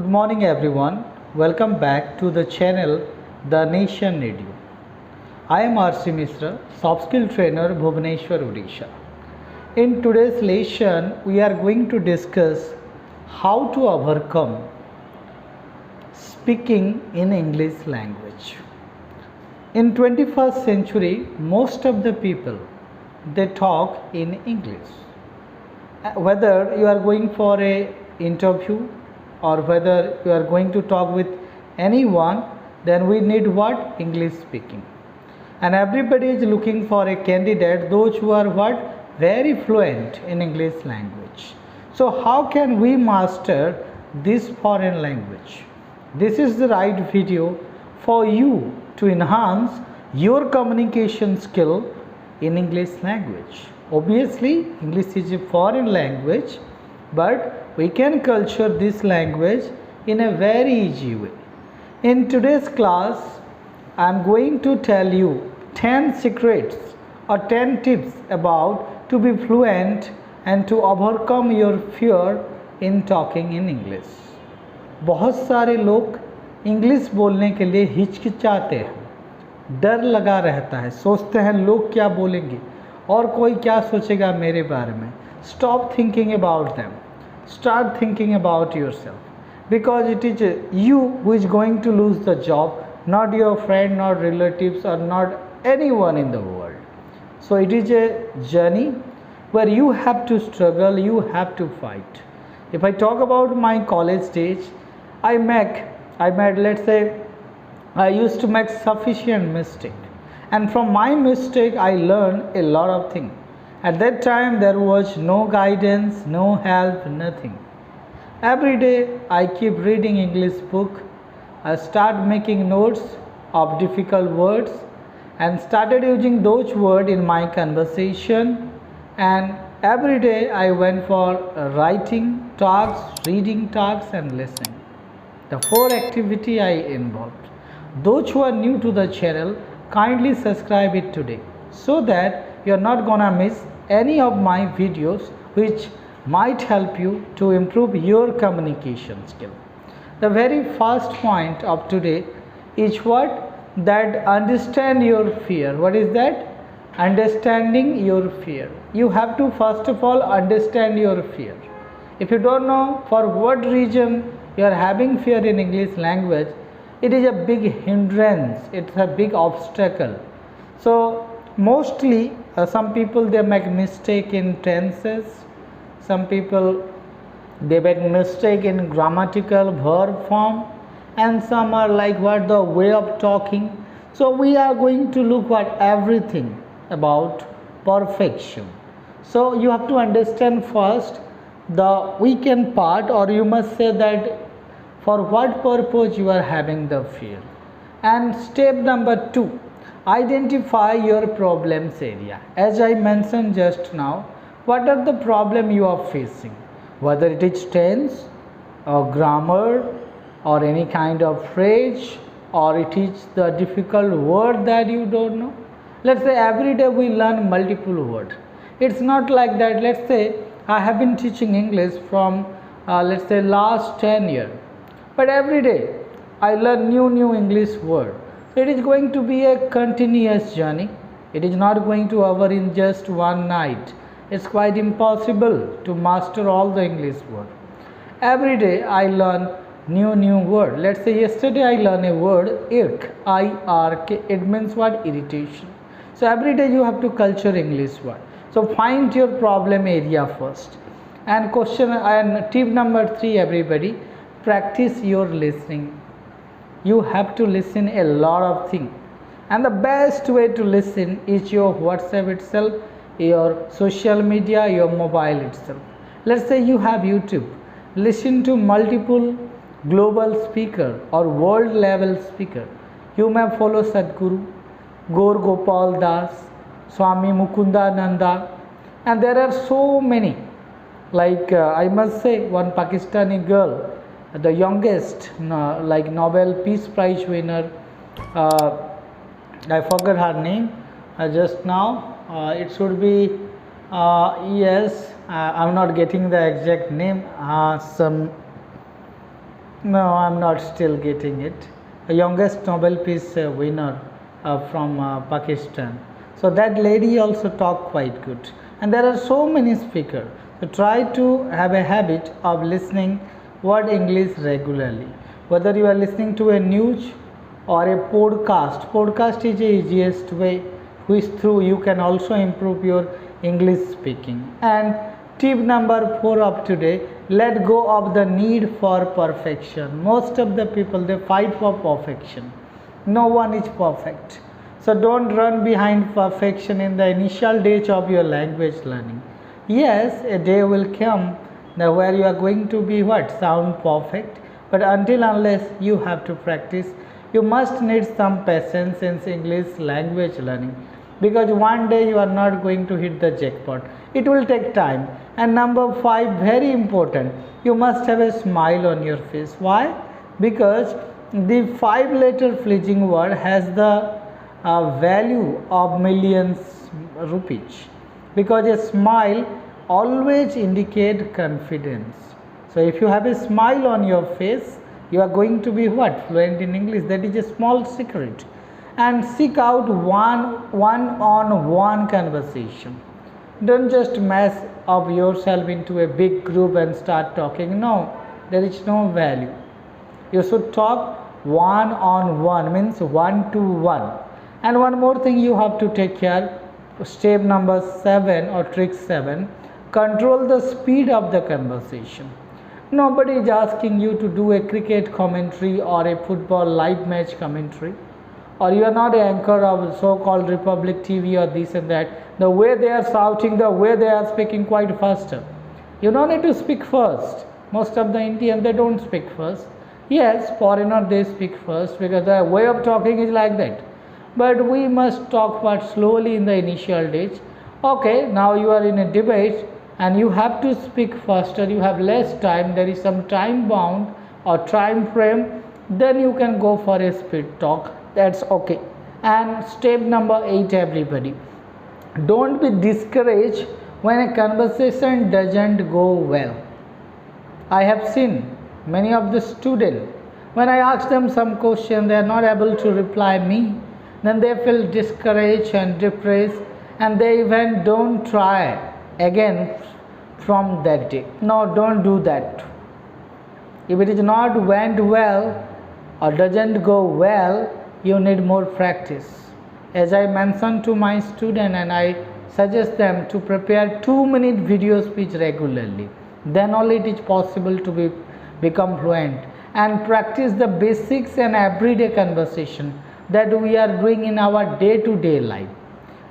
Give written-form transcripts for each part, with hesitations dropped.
Good morning everyone. Welcome back to the channel The Nation Radio. I am RC Mishra, Softskills trainer Bhubaneswar, Odisha. In today's lesson, we are going to discuss how to overcome speaking in English language. In 21st century, most of the people they talk in English. Whether you are going for a interview or whether you are going to talk with anyone, then we need what? English speaking. And everybody is looking for a candidate, those who are what? Very fluent in English language. So how can we master this foreign language? This is the right video for you to enhance your communication skill in English language. Obviously, English is a foreign language, but we can culture this language in a very easy way. In today's class, I am going to tell you 10 secrets or 10 tips about to be fluent and to overcome your fear in talking in English. बहुत सारे लोग English बोलने के लिए हिचकिचाते हैं, डर लगा रहता है, सोचते हैं लोग क्या बोलेंगे और कोई क्या सोचेगा मेरे बारे में. Stop thinking about them. Start thinking about yourself, because it is you who is going to lose the job, not your friend, not relatives, or not anyone in the world. So it is a journey where you have to struggle, you have to fight. If I talk about my college days, I made, let's say, I used to make sufficient mistake, and from my mistake I learned a lot of things. At that time there was no guidance, no help, nothing. Every day I keep reading English book. I start making notes of difficult words and started using those words in my conversation. And every day I went for writing talks, reading talks, and listening. The 4 activity I involved. Those who are new to the channel, kindly subscribe it today, so that you are not gonna miss any of my videos which might help you to improve your communication skill. The very first point of today is what? That understand your fear. What is that? Understanding your fear. You have to first of all understand your fear. If you don't know for what reason you are having fear in English language, it is a big hindrance, it's a big obstacle. So mostly some people they make mistake in tenses, some people they make mistake in grammatical verb form, and some are like what the way of talking. So we are going to look at everything about perfection. So you have to understand first the weakened part, or you must say that for what purpose you are having the fear. And step number 2, identify your problems area. As I mentioned just now, what are the problem you are facing, whether it is tense or grammar or any kind of phrase, or it is the difficult word that you don't know. Let's say every day we learn multiple words. It's not like that. Let's say I have been teaching English from let's say last 10 years, but every day I learn new English word. So it is going to be a continuous journey. It is not going to over in just one night. It's quite impossible to master all the English word. Every day I learn new word. Let's say yesterday I learned a word irk, I-R-K. It means what? Irritation. So every day you have to culture English word. So find your problem area first. And tip number 3, everybody, practice your listening. You have to listen a lot of things, and the best way to listen is your WhatsApp itself, your social media, your mobile itself. Let's say you have YouTube. Listen to multiple global speaker or world level speaker. You may follow Sadhguru, Gaur Gopal Das, Swami Mukundananda, and there are so many. Like I must say, one Pakistani girl, the youngest like Nobel Peace Prize winner, I forgot her name just now. It should be yes, I'm not getting the exact name. No, I'm not still getting it. The youngest Nobel Peace winner from Pakistan. So that lady also talk quite good. And there are so many speakers. So try to have a habit of listening word English regularly. Whether you are listening to a news or a podcast. Podcast is the easiest way which through you can also improve your English speaking. And tip number 4 of today, let go of the need for perfection. Most of the people, they fight for perfection. No one is perfect. So don't run behind perfection in the initial days of your language learning. Yes, a day will come now where you are going to be what? Sound perfect. But until unless you have to practice, you must need some patience in English language learning, because one day you are not going to hit the jackpot. It will take time. And number 5, very important, you must have a smile on your face. Why? Because the 5-letter pledging word has the value of millions rupees, because a smile always indicates confidence. So if you have a smile on your face, you are going to be what? Fluent in English. That is a small secret. And seek out one-on-one conversation. Don't just mess up yourself into a big group and start talking. No, there is no value. You should talk one-on-one, means 1-to-1. And one more thing you have to take care, step number 7 or trick 7, control the speed of the conversation. Nobody is asking you to do a cricket commentary or a football live match commentary, or you are not an anchor of so-called Republic TV or this and that. The way they are shouting, the way they are speaking quite faster. You don't need to speak first. Most of the Indians, they don't speak first. Yes, foreigner they speak first, because the way of talking is like that. But we must talk what slowly in the initial days. Okay, now you are in a debate and you have to speak faster, you have less time, there is some time bound or time frame, then you can go for a speed talk. That's okay. And step number 8, everybody, don't be discouraged when a conversation doesn't go well. I have seen many of the students, when I ask them some question, they are not able to reply me, then they feel discouraged and depressed, and they even don't try again from that day. No, don't do that. If it is not went well or doesn't go well, you need more practice. As I mentioned to my student, and I suggest them to prepare 2-minute video speech regularly, then only it is possible to become fluent. And practice the basics and everyday conversation that we are doing in our day-to-day life.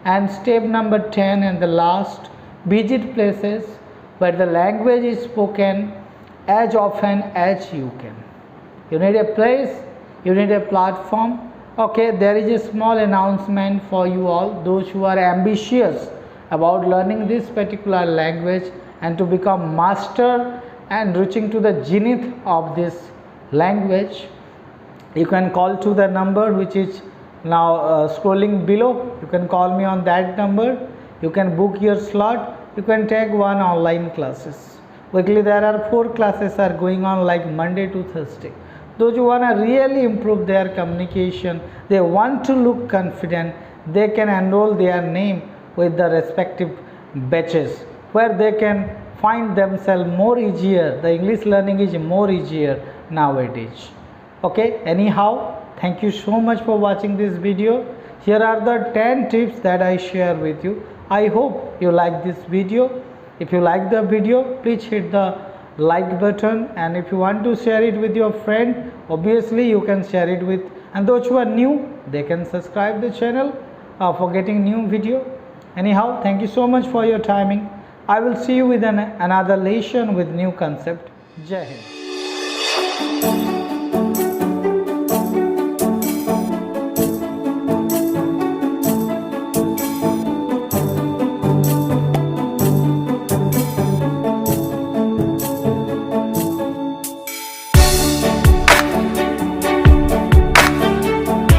And step number 10 and the last, visit places where the language is spoken as often as you can. You need a place, you need a platform. Okay, there is a small announcement for you all, those who are ambitious about learning this particular language and to become master and reaching to the zenith of this language. You can call to the number which is now scrolling below. You can call me on that number. You can book your slot. You can take one online classes. Weekly there are 4 classes are going on, like Monday to Thursday. Those who want to really improve their communication, they want to look confident, they can enroll their name with the respective batches where they can find themselves more easier. The English learning is more easier nowadays. Okay, anyhow, thank you so much for watching this video. Here are the 10 tips that I share with you. I hope you like this video. If you like the video, please hit the like button, and if you want to share it with your friend, obviously you can share it with, and those who are new, they can subscribe the channel for getting new video. Anyhow, thank you so much for your timing. I will see you with another lesson with new concept. Jai Hind.